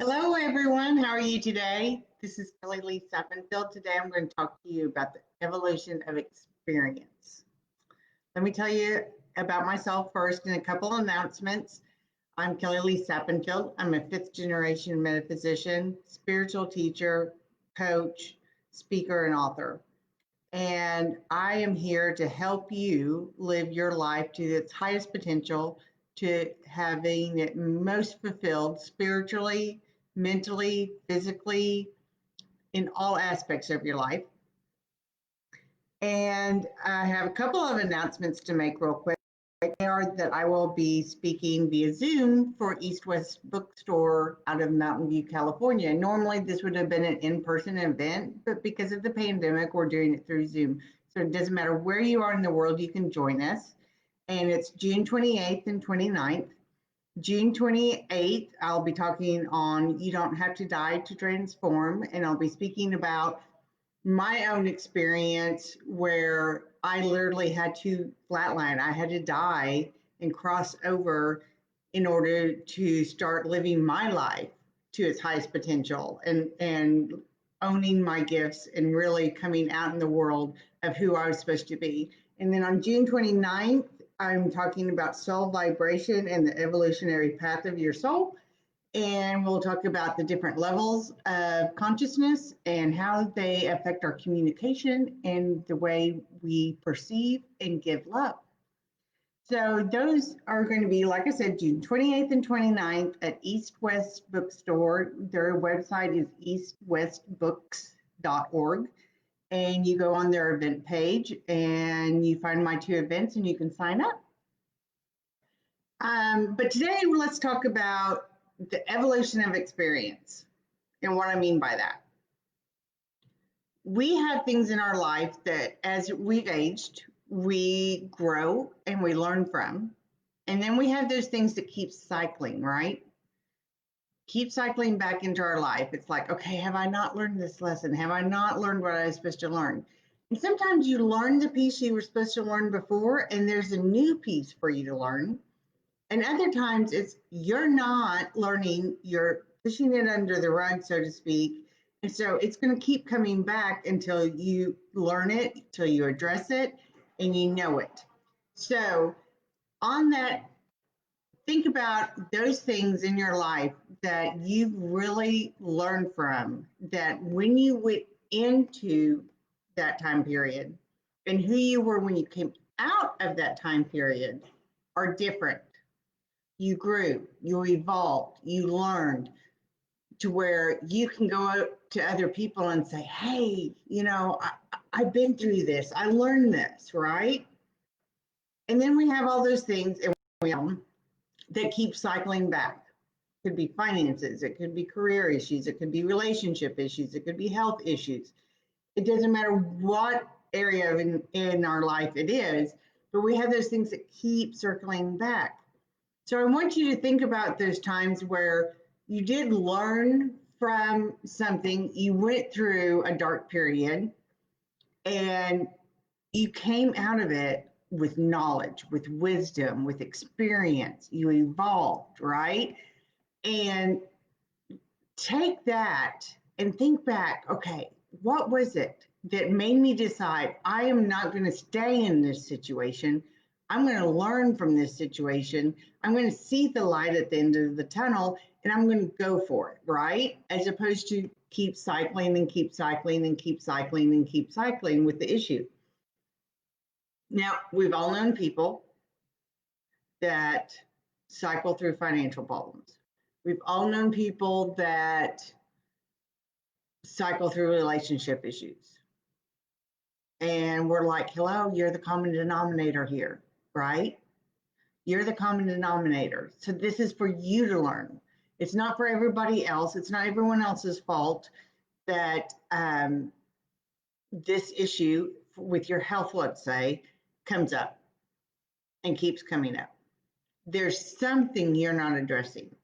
Hello, everyone. How are you today? This is Kelly Lee Sappenfield. Today, I'm going to talk to you about the evolution of experience. Let me tell you about myself first and a couple announcements. I'm Kelly Lee Sappenfield. I'm a fifth-generation metaphysician, spiritual teacher, coach, speaker, and author. And I am here to help you live your life to its highest potential, to having it most fulfilled spiritually, mentally, physically, in all aspects of your life. And I have a couple of announcements to make real quick. They are that I will be speaking via Zoom for East West Bookstore out of Mountain View, California. Normally, this would have been an in-person event, but because of the pandemic, we're doing it through Zoom. So it doesn't matter where you are in the world, you can join us. And it's June 28th and 29th. June 28th, I'll be talking on You Don't Have to Die to Transform, and I'll be speaking about my own experience where I literally had to flatline. I had to die and cross over in order to start living my life to its highest potential and owning my gifts and really coming out in the world of who I was supposed to be. And then on June 29th, I'm talking about soul vibration and the evolutionary path of your soul. And we'll talk about the different levels of consciousness and how they affect our communication and the way we perceive and give love. So those are going to be, like I said, June 28th and 29th at East West Bookstore. Their website is eastwestbooks.org. And you go on their event page and you find my two events and you can sign up. But today, let's talk about the evolution of experience and what I mean by that. We have things in our life that as we've aged, we grow and we learn from. And then we have those things that keep cycling, right? Keep cycling back into our life. It's like, okay, have I not learned this lesson? Have I not learned what I was supposed to learn? And sometimes you learn the piece you were supposed to learn before, and there's a new piece for you to learn. And other times it's you're not learning, you're pushing it under the rug, so to speak. And so it's going to keep coming back until you learn it, until you address it, and you know it. So on that, think about those things in your life that you've really learned from, that when you went into that time period and who you were when you came out of that time period are different. You grew, you evolved, you learned to where you can go out to other people and say, hey, I've been through this, I learned this, right? And then we have all those things that keep cycling back. It could be finances, it could be career issues, it could be relationship issues, it could be health issues. It doesn't matter what area in our life it is, but we have those things that keep circling back. So I want you to think about those times where you did learn from something, you went through a dark period, and you came out of it with knowledge, with wisdom, with experience. You evolved, right? And take that and think back, okay, what was it that made me decide I am not going to stay in this situation? I'm going to learn from this situation. I'm going to see the light at the end of the tunnel and I'm going to go for it, right? As opposed to keep cycling and keep cycling and keep cycling and keep cycling with the issue. Now, we've all known people that cycle through financial problems. We've all known people that cycle through relationship issues. And we're like, hello, you're the common denominator here, right? You're the common denominator. So this is for you to learn. It's not for everybody else. It's not everyone else's fault that this issue with your health, let's say, comes up and keeps coming up. There's something you're not addressing.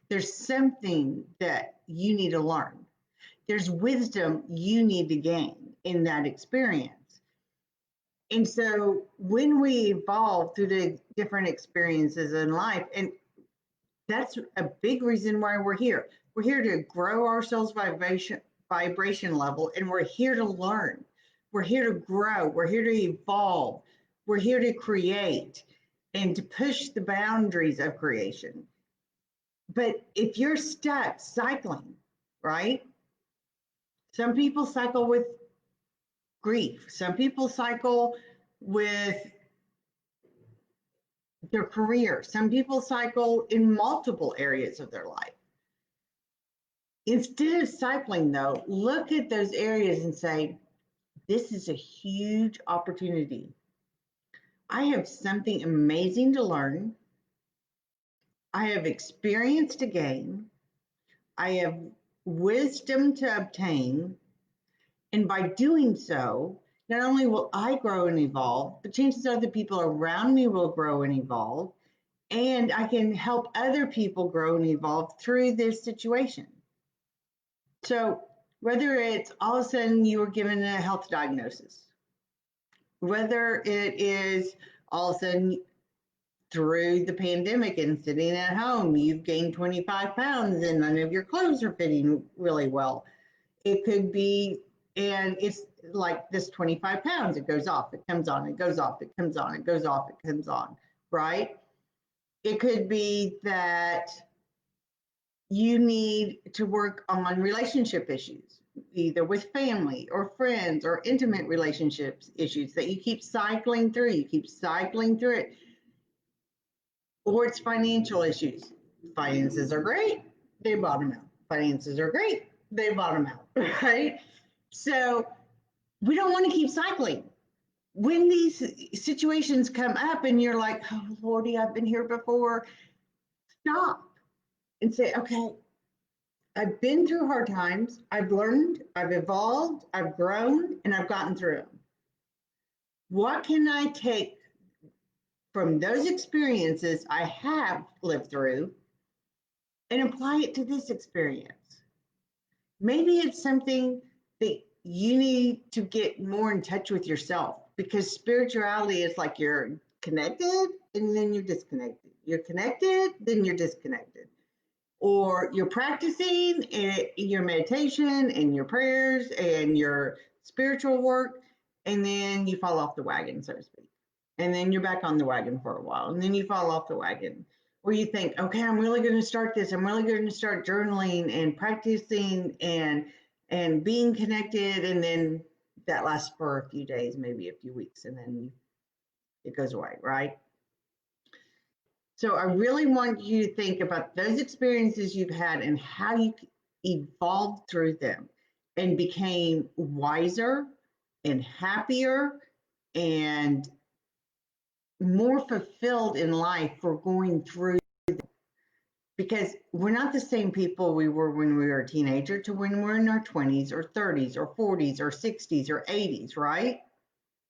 There's something that you need to learn. There's wisdom you need to gain in that experience. And so when we evolve through the different experiences in life, and that's a big reason why we're here. We're here to grow our soul's vibration level, and we're here to learn. We're here to grow. We're here to evolve. We're here to create and to push the boundaries of creation. But if you're stuck cycling, right? Some people cycle with grief. Some people cycle with their career. Some people cycle in multiple areas of their life. Instead of cycling, though, look at those areas and say, this is a huge opportunity. I have something amazing to learn. I have experience to gain. I have wisdom to obtain. And by doing so, not only will I grow and evolve, but chances are the people around me will grow and evolve. And I can help other people grow and evolve through this situation. So whether it's all of a sudden you were given a health diagnosis, whether it is all of a sudden through the pandemic and sitting at home, you've gained 25 pounds and none of your clothes are fitting really well. It could be, and it's like this 25 pounds, it goes off, it comes on, it goes off, it comes on, it goes off, it comes on, right? It could be that you need to work on relationship issues, either with family or friends or intimate relationships issues that you keep cycling through, it. Or it's financial issues. Finances are great, they bottom out. Finances are great, they bottom out, right? So we don't want to keep cycling. When these situations come up and you're like, oh, Lordy, I've been here before, stop and say, okay, I've been through hard times, I've learned, I've evolved, I've grown, and I've gotten through them. What can I take from those experiences I have lived through and apply it to this experience? Maybe it's something that you need to get more in touch with yourself, because spirituality is like you're connected and then you're disconnected. You're connected, then you're disconnected. Or you're practicing your meditation and your prayers and your spiritual work, and then you fall off the wagon, so to speak. And then you're back on the wagon for a while, and then you fall off the wagon. Or you think, okay, I'm really going to start this. I'm really going to start journaling and practicing and being connected, and then that lasts for a few days, maybe a few weeks, and then it goes away, right? So I really want you to think about those experiences you've had and how you evolved through them and became wiser and happier and more fulfilled in life for going through them. Because we're not the same people we were when we were a teenager to when we're in our 20s or 30s or 40s or 60s or 80s, right?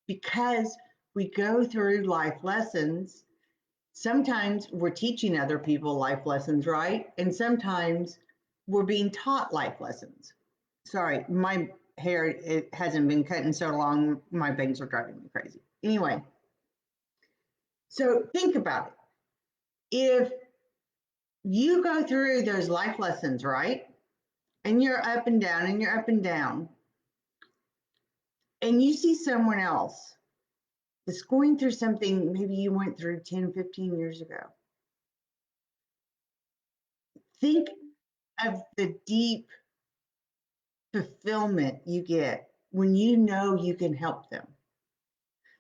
Because we go through life lessons. Sometimes we're teaching other people life lessons, right? And sometimes we're being taught life lessons. Sorry, my hair, it hasn't been cut in so long, my bangs are driving me crazy. Anyway, so think about it. If you go through those life lessons, right? And you're up and down and you're up and down, and you see someone else that's going through something maybe you went through 10, 15 years ago. Think of the deep fulfillment you get when you know you can help them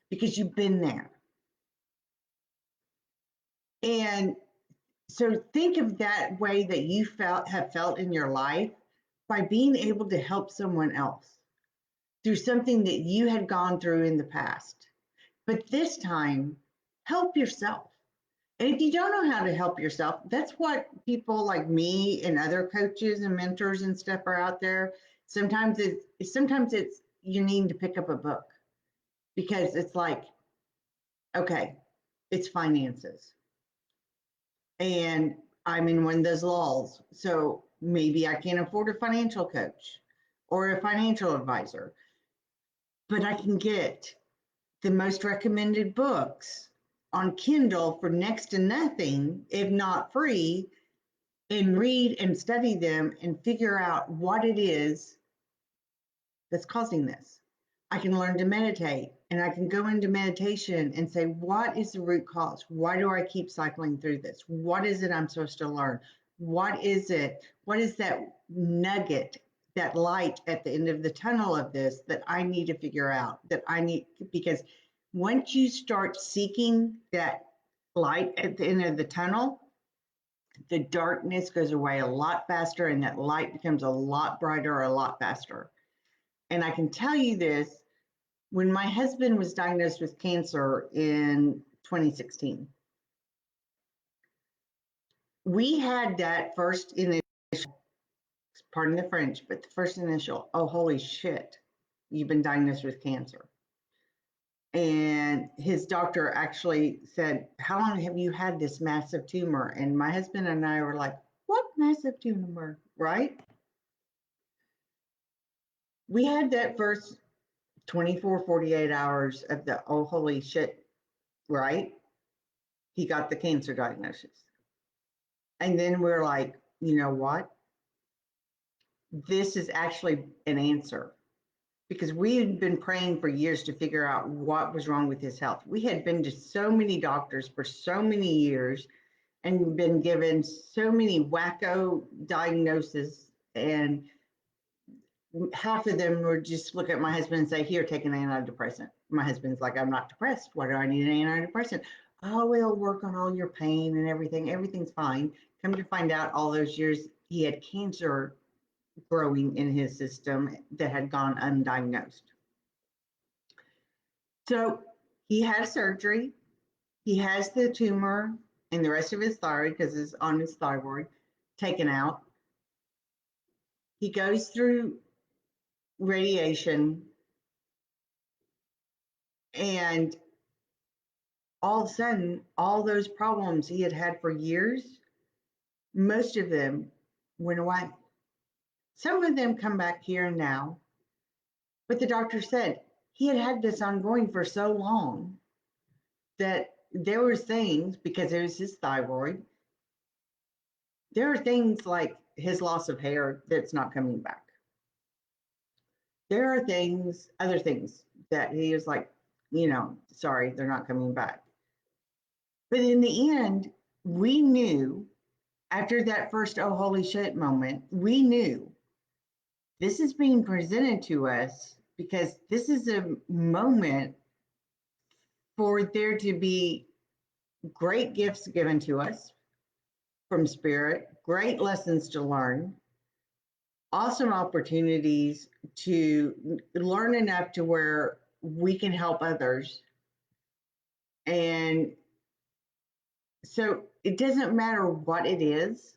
because you've been there. And so think of that way that you have felt in your life by being able to help someone else through something that you had gone through in the past. But this time, help yourself. And if you don't know how to help yourself, that's what people like me and other coaches and mentors and stuff are out there. Sometimes it's you need to pick up a book, because it's like, okay, it's finances. And I'm in one of those lulls. So maybe I can't afford a financial coach or a financial advisor, but I can get the most recommended books on Kindle for next to nothing, if not free, and read and study them and figure out what it is that's causing this. I can learn to meditate and I can go into meditation and say, what is the root cause? Why do I keep cycling through this? What is it I'm supposed to learn? What is it? What is that nugget, that light at the end of the tunnel of this that I need to figure out? That I need, because once you start seeking that light at the end of the tunnel, the darkness goes away a lot faster and that light becomes a lot brighter, a lot faster. And I can tell you this, when my husband was diagnosed with cancer in 2016, we had that first initial, pardon the French, but the first initial, oh, holy shit, you've been diagnosed with cancer. And his doctor actually said, how long have you had this massive tumor? And my husband and I were like, what massive tumor, right? We had that first 24, 48 hours of the, oh, holy shit, right? He got the cancer diagnosis. And then we're like, you know what? This is actually an answer, because we had been praying for years to figure out what was wrong with his health. We had been to so many doctors for so many years and been given so many wacko diagnoses, and half of them were just look at my husband and say, here, take an antidepressant. My husband's like, I'm not depressed. Why do I need an antidepressant? Oh, we'll work on all your pain and everything. Everything's fine. Come to find out, all those years he had cancer growing in his system that had gone undiagnosed. So he had surgery. He has the tumor and the rest of his thyroid, because it's on his thyroid, taken out. He goes through radiation, and all of a sudden, all those problems he had had for years, most of them went away. Some of them come back here and now, but the doctor said he had had this ongoing for so long that there were things, because it was his thyroid, there are things like his loss of hair that's not coming back. There are things, other things that he was like, sorry, they're not coming back. But in the end, we knew, after that first oh holy shit moment, we knew this is being presented to us because this is a moment for there to be great gifts given to us from spirit, great lessons to learn, awesome opportunities to learn enough to where we can help others. And so it doesn't matter what it is,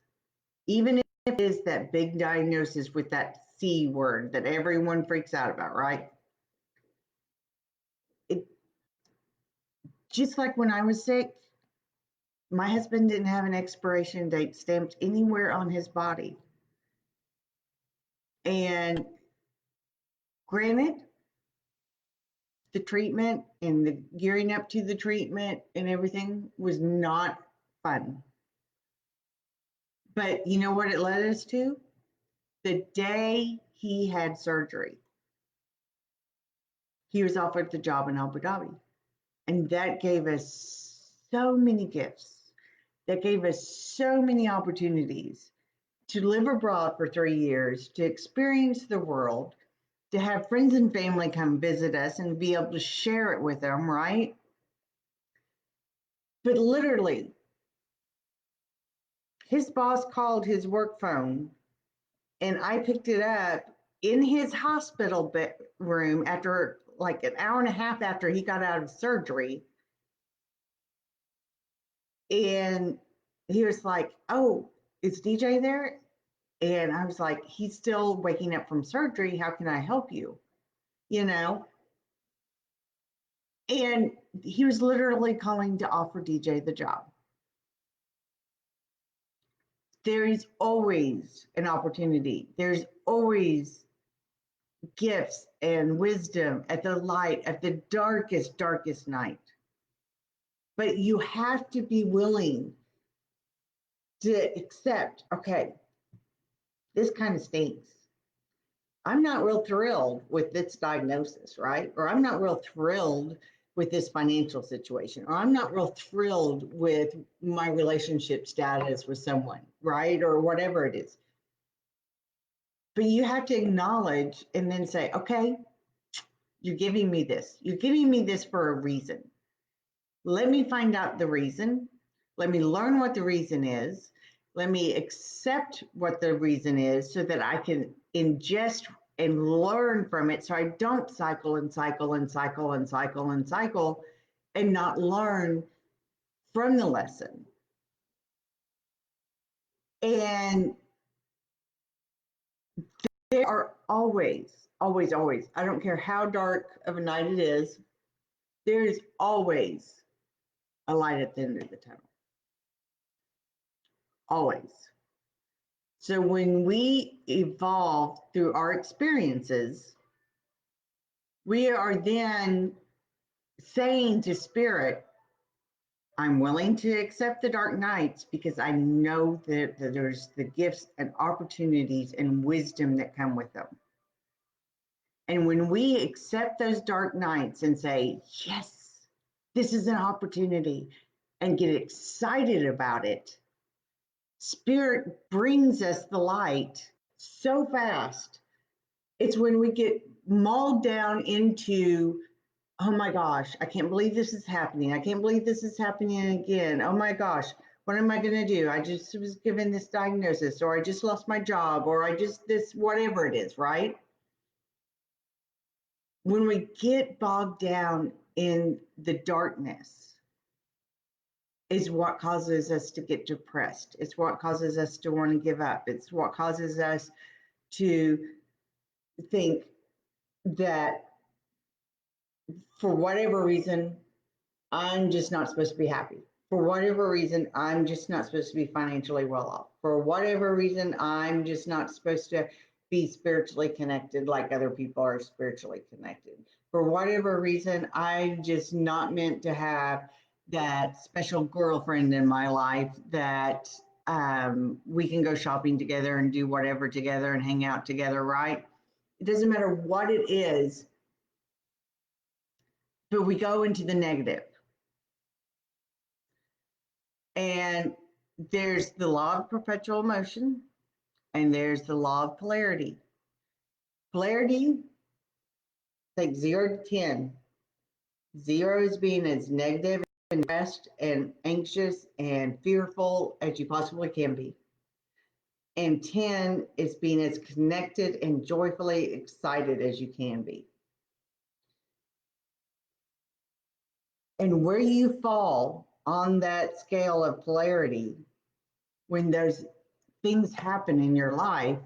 even if it is that big diagnosis with that C word that everyone freaks out about, right? It, just like when I was sick, my husband didn't have an expiration date stamped anywhere on his body. And granted, the treatment and the gearing up to the treatment and everything was not fun. But you know what it led us to? The day he had surgery, he was offered the job in Abu Dhabi. And that gave us so many gifts. That gave us so many opportunities to live abroad for 3 years, to experience the world, to have friends and family come visit us and be able to share it with them, right? But literally, his boss called his work phone and I picked it up in his hospital room after like an hour and a half after he got out of surgery. And he was like, oh, is DJ there? And I was like, he's still waking up from surgery. How can I help you? You know? And he was literally calling to offer DJ the job. There is always an opportunity. There's always gifts and wisdom at the light, at the darkest, darkest night. But you have to be willing to accept, okay, this kind of stinks. I'm not real thrilled with this diagnosis, right? Or I'm not real thrilled with this financial situation, or I'm not real thrilled with my relationship status with someone, right? Or whatever it is. But you have to acknowledge and then say, okay, you're giving me this. You're giving me this for a reason. Let me find out the reason. Let me learn what the reason is. Let me accept what the reason is so that I can ingest and learn from it so I don't cycle and cycle and cycle and cycle and cycle and not learn from the lesson. And there are always, always, always, I don't care how dark of a night it is, there is always a light at the end of the tunnel. Always. So when we evolve through our experiences, we are then saying to spirit, I'm willing to accept the dark nights because I know that there's the gifts and opportunities and wisdom that come with them. And when we accept those dark nights and say, yes, this is an opportunity, and get excited about it, spirit brings us the light so fast. It's when we get mauled down into, oh my gosh, I can't believe this is happening. I can't believe this is happening again. Oh my gosh, what am I going to do? I just was given this diagnosis, or I just lost my job, or I just this, whatever it is, right? When we get bogged down in the darkness, is what causes us to get depressed. It's what causes us to want to give up. It's what causes us to think that for whatever reason, I'm just not supposed to be happy. For whatever reason, I'm just not supposed to be financially well off. For whatever reason, I'm just not supposed to be spiritually connected like other people are spiritually connected. For whatever reason, I'm just not meant to have that special girlfriend in my life that we can go shopping together and do whatever together and hang out together, right? It doesn't matter what it is, but we go into the negative. And there's the law of perpetual motion, and there's the law of polarity. Polarity, like 0 to 10. 0 is being as negative and depressed and anxious and fearful as you possibly can be. And 10 is being as connected and joyfully excited as you can be. And where you fall on that scale of polarity, when there's things happen in your life,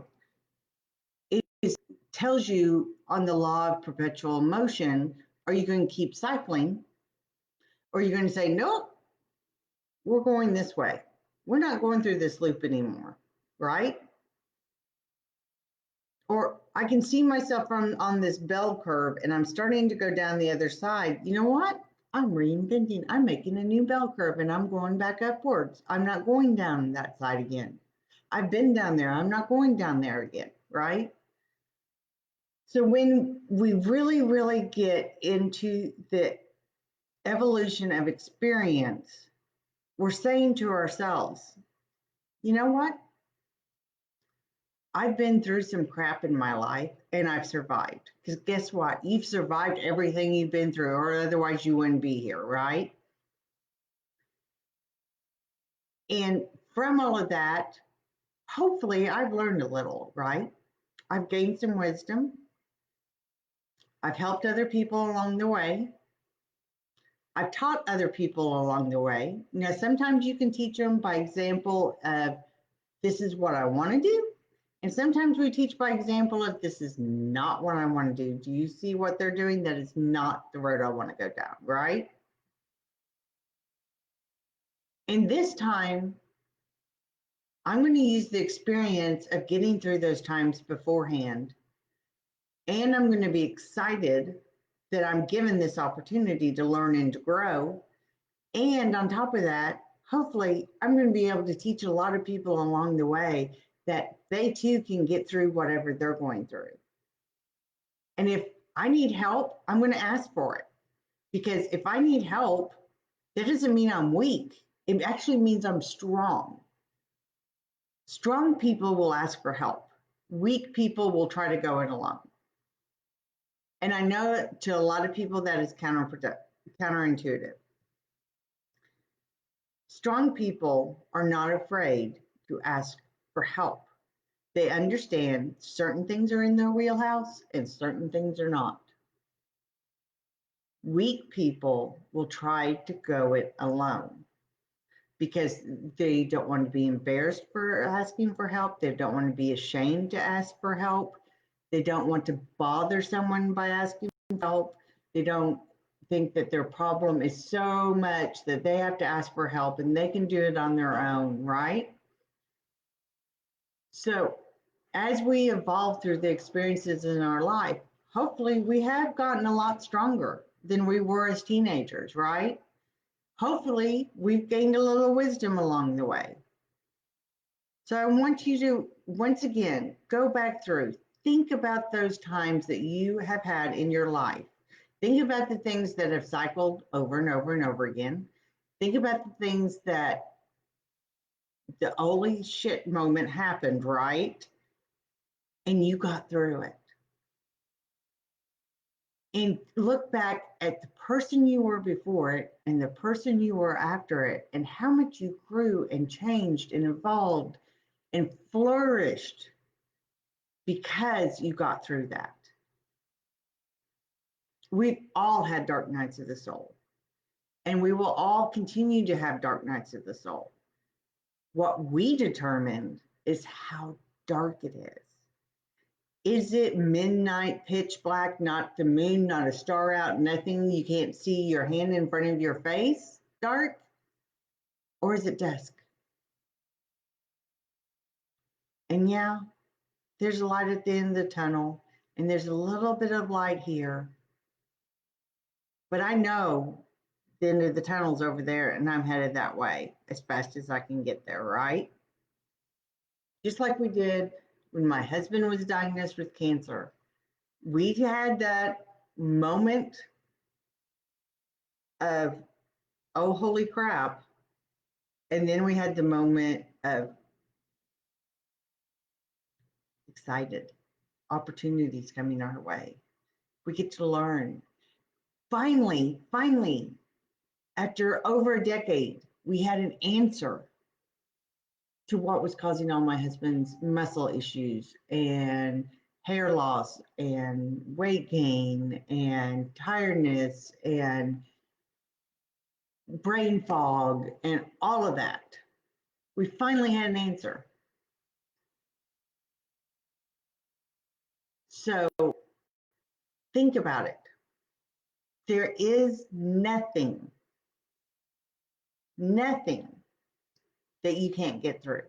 it tells you on the law of perpetual motion, are you going to keep cycling? Or are you going to say, nope, we're going this way. We're not going through this loop anymore, right? Or I can see myself on this bell curve and I'm starting to go down the other side. You know what? I'm reinventing. I'm making a new bell curve and I'm going back upwards. I'm not going down that side again. I've been down there. I'm not going down there again, right? So when we really, really get into the evolution of experience, we're saying to ourselves, you know what? I've been through some crap in my life and I've survived. Because guess what? You've survived everything you've been through, or otherwise you wouldn't be here, right? And from all of that, hopefully I've learned a little, right? I've gained some wisdom. I've helped other people along the way. I've taught other people along the way. Now, sometimes you can teach them by example of this is what I want to do. And sometimes we teach by example of this is not what I want to do. Do you see what they're doing? That is not the road I want to go down, right? And this time, I'm going to use the experience of getting through those times beforehand. And I'm going to be excited that I'm given this opportunity to learn and to grow. And on top of that, hopefully I'm going to be able to teach a lot of people along the way that they too can get through whatever they're going through. And if I need help, I'm going to ask for it. Because if I need help, that doesn't mean I'm weak. It actually means I'm strong. Strong people will ask for help. Weak people will try to go it alone. And I know to a lot of people that is counterintuitive. Strong people are not afraid to ask for help. They understand certain things are in their wheelhouse and certain things are not. Weak people will try to go it alone because they don't want to be embarrassed for asking for help. They don't want to be ashamed to ask for help. They don't want to bother someone by asking for help. They don't think that their problem is so much that they have to ask for help and they can do it on their own, right? So as we evolve through the experiences in our life, hopefully we have gotten a lot stronger than we were as teenagers, right? Hopefully we've gained a little wisdom along the way. So I want you to, once again, go back through, think about those times that you have had in your life. Think about the things that have cycled over and over and over again. Think about the things that the holy shit moment happened, right? And you got through it. And look back at the person you were before it and the person you were after it, and how much you grew and changed and evolved and flourished because you got through that. We've all had dark nights of the soul, and we will all continue to have dark nights of the soul. What we determined is how dark it is. Is it midnight, pitch black, not the moon, not a star out, nothing, you can't see your hand in front of your face, dark? Or is it dusk? And yeah, there's a light at the end of the tunnel, and there's a little bit of light here. But I know the end of the tunnel's over there, and I'm headed that way as fast as I can get there, right? Just like we did when my husband was diagnosed with cancer. We had that moment of, oh, holy crap. And then we had the moment of excited, opportunities coming our way. We get to learn. Finally, after over a decade, we had an answer to what was causing all my husband's muscle issues and hair loss and weight gain and tiredness and brain fog and all of that. We finally had an answer. So think about it. There is nothing that you can't get through.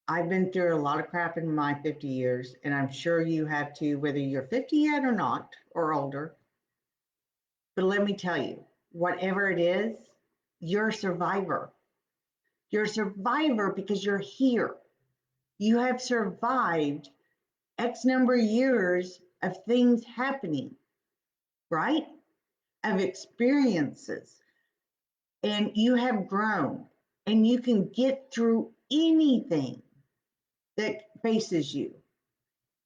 I've been through a lot of crap in my 50 years, and I'm sure you have too, whether you're 50 yet or not, or older. But let me tell you, whatever it is, you're a survivor. You're a survivor because you're here. You have survived X number of years of things happening, right? Of experiences. And you have grown, and you can get through anything that faces you.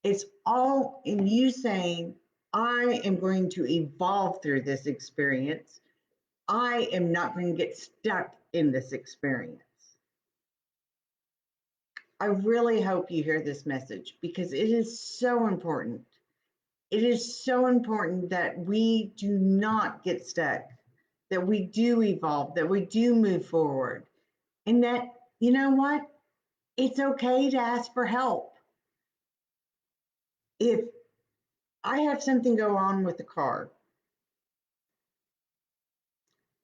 It's all in you saying, I am going to evolve through this experience. I am not going to get stuck in this experience. I really hope you hear this message because it is so important. It is so important that we do not get stuck, that we do evolve, that we do move forward, and that, you know what? It's okay to ask for help. If I have something go on with the car,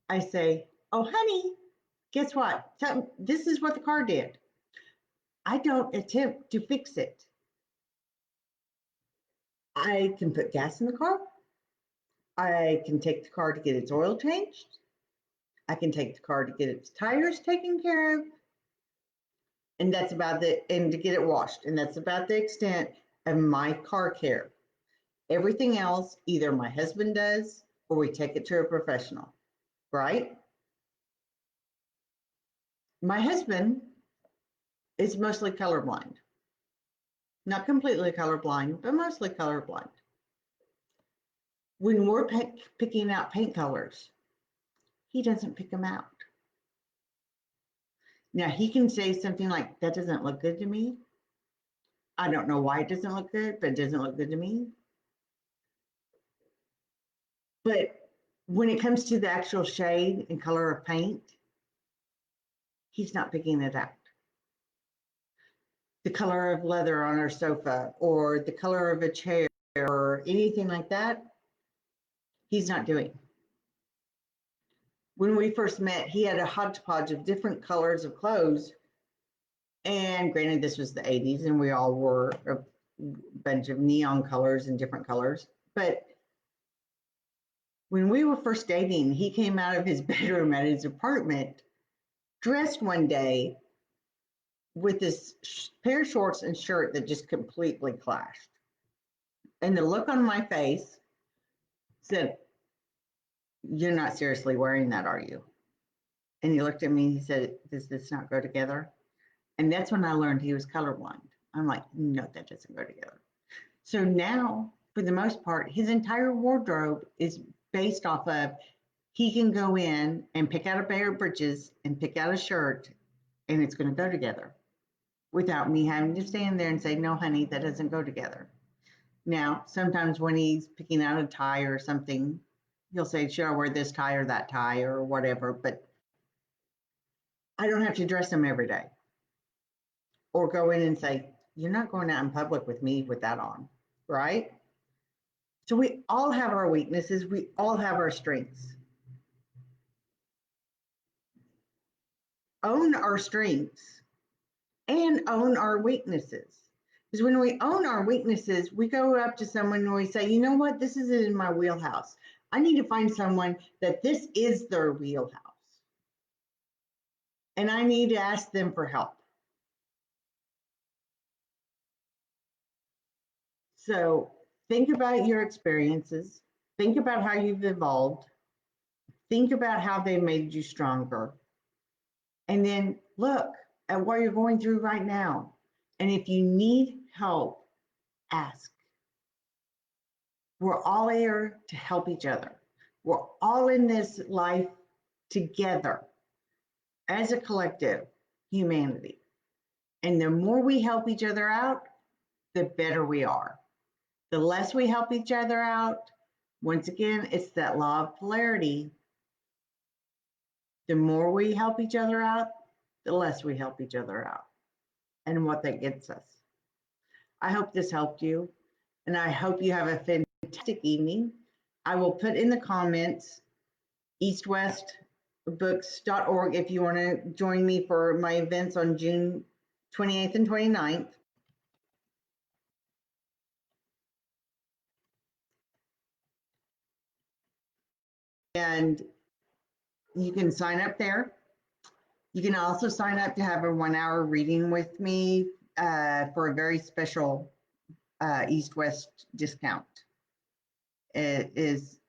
I say, oh, honey, guess what? This is what the car did. I don't attempt to fix it. I can put gas in the car. I can take the car to get its oil changed. I can take the car to get its tires taken care of, and that's about and to get it washed, and that's about the extent of my car care. Everything else, either my husband does or we take it to a professional, right? My husband is mostly colorblind. Not completely colorblind, but mostly colorblind. When we're picking out paint colors, he doesn't pick them out. Now, he can say something like, that doesn't look good to me. I don't know why it doesn't look good, but it doesn't look good to me. But when it comes to the actual shade and color of paint, he's not picking it out. The color of leather on our sofa or the color of a chair or anything like that, he's not doing. When we first met, he had a hodgepodge of different colors of clothes. And granted, this was the 80s and we all wore a bunch of neon colors and different colors. But when we were first dating, he came out of his bedroom at his apartment dressed one day with this pair of shorts and shirt that just completely clashed. And the look on my face said, you're not seriously wearing that, are you? And he looked at me and he said, does this not go together? And that's when I learned he was colorblind. I'm like, no, that doesn't go together. So now, for the most part, his entire wardrobe is based off of, he can go in and pick out a pair of breeches and pick out a shirt, and it's going to go together without me having to stand there and say, no, honey, that doesn't go together. Now, sometimes when he's picking out a tie or something, he'll say, should I wear this tie or that tie or whatever, but I don't have to dress him every day or go in and say, you're not going out in public with me with that on, right? So we all have our weaknesses. We all have our strengths. Own our strengths and own our weaknesses. Because when we own our weaknesses, we go up to someone and we say, you know what, this is in my wheelhouse. I need to find someone that this is their wheelhouse. And I need to ask them for help. So think about your experiences. Think about how you've evolved. Think about how they made you stronger. And then look at what you're going through right now. And if you need help, ask. We're all here to help each other. We're all in this life together as a collective humanity. And the more we help each other out, the better we are. The less we help each other out, once again, it's that law of polarity. The more we help each other out, the less we help each other out, and what that gets us. I hope this helped you, and I hope you have a fantastic evening. I will put in the comments eastwestbooks.org if you want to join me for my events on June 28th and 29th. And you can sign up there. You can also sign up to have a 1-hour reading with me for a very special East-West discount. It is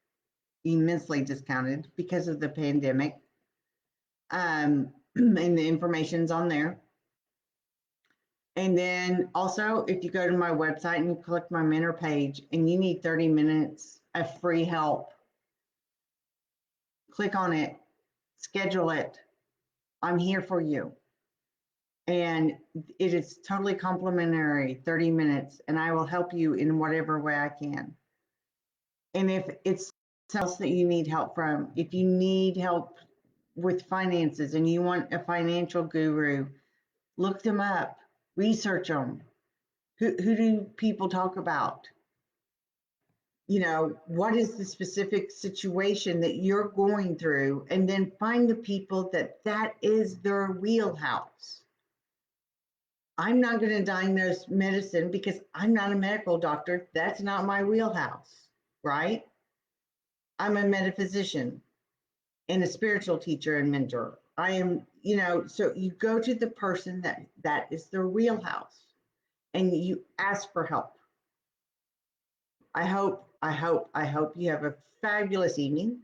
immensely discounted because of the pandemic. And the information's on there. And then also, if you go to my website and you click my mentor page and you need 30 minutes of free help, click on it, schedule it. I'm here for you. And it is totally complimentary, 30 minutes, and I will help you in whatever way I can. And if it's something else that you need help from, if you need help with finances and you want a financial guru, look them up, research them. Who do people talk about? You know, what is the specific situation that you're going through? And then find the people that is their wheelhouse. I'm not going to diagnose medicine because I'm not a medical doctor. That's not my wheelhouse, right? I'm a metaphysician. and a spiritual teacher and mentor. I am, so you go to the person that is their wheelhouse and you ask for help. I hope you have a fabulous evening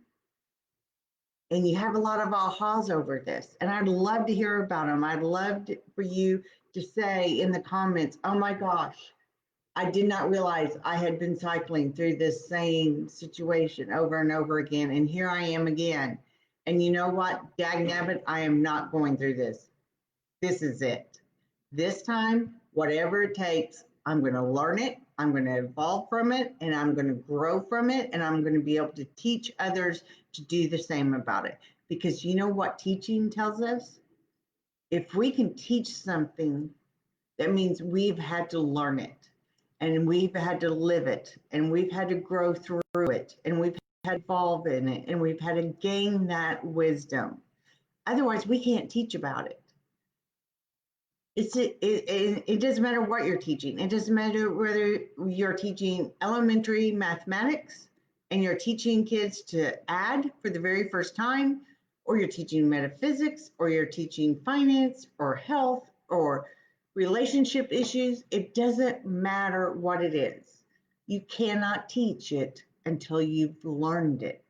and you have a lot of ahas over this. And I'd love to hear about them. I'd love for you to say in the comments, oh my gosh, I did not realize I had been cycling through this same situation over and over again. And here I am again. And you know what? Dagnabbit, I am not going through this. This is it. This time, whatever it takes, I'm going to learn it. I'm going to evolve from it and I'm going to grow from it. And I'm going to be able to teach others to do the same about it. Because you know what teaching tells us? If we can teach something, that means we've had to learn it and we've had to live it and we've had to grow through it and we've had to evolve in it and we've had to gain that wisdom. Otherwise, we can't teach about it. It doesn't matter what you're teaching. It doesn't matter whether you're teaching elementary mathematics and you're teaching kids to add for the very first time, or you're teaching metaphysics, or you're teaching finance or health or relationship issues. It doesn't matter what it is. You cannot teach it until you've learned it,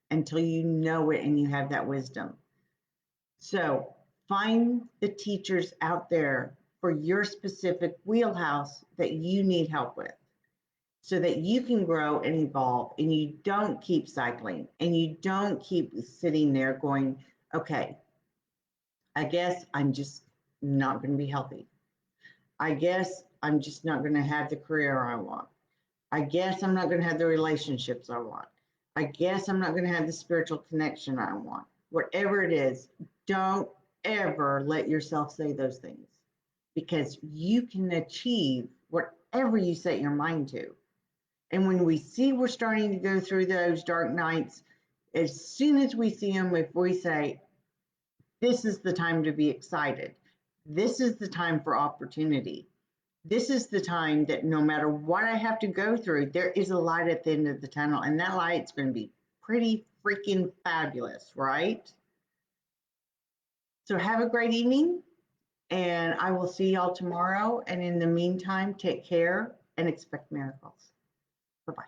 until you know it and you have that wisdom. So find the teachers out there for your specific wheelhouse that you need help with so that you can grow and evolve and you don't keep cycling and you don't keep sitting there going, okay, I guess I'm just not going to be healthy. I guess I'm just not going to have the career I want. I guess I'm not going to have the relationships I want. I guess I'm not going to have the spiritual connection I want. Whatever it is, don't ever let yourself say those things because you can achieve whatever you set your mind to. And when we see we're starting to go through those dark nights, as soon as we see them, if we say, this is the time to be excited, this is the time for opportunity. This is the time that no matter what I have to go through, there is a light at the end of the tunnel, and that light's going to be pretty freaking fabulous, right? So have a great evening, and I will see y'all tomorrow. And in the meantime, take care and expect miracles. Bye-bye.